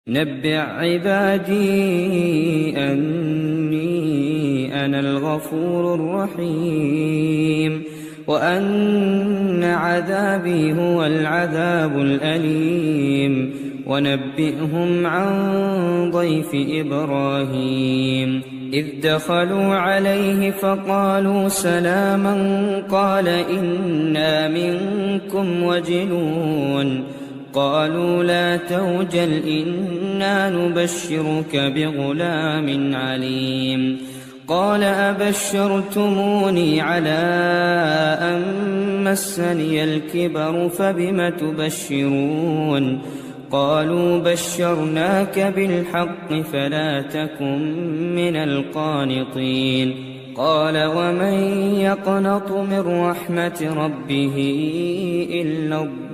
نبئ عبادي أني أنا الغفور الرحيم وأن عذابي هو العذاب الأليم ونبئهم عن ضيف إبراهيم إذ دخلوا عليه فقالوا سلاما قال إنا منكم وجلون قالوا لا توجل إنا نبشرك بغلام عليم قال أبشرتموني على أن مسني الكبر فبم تبشرون قالوا بشرناك بالحق فلا تكن من القانطين قال ومن يقنط من رحمة ربه إلا الضالون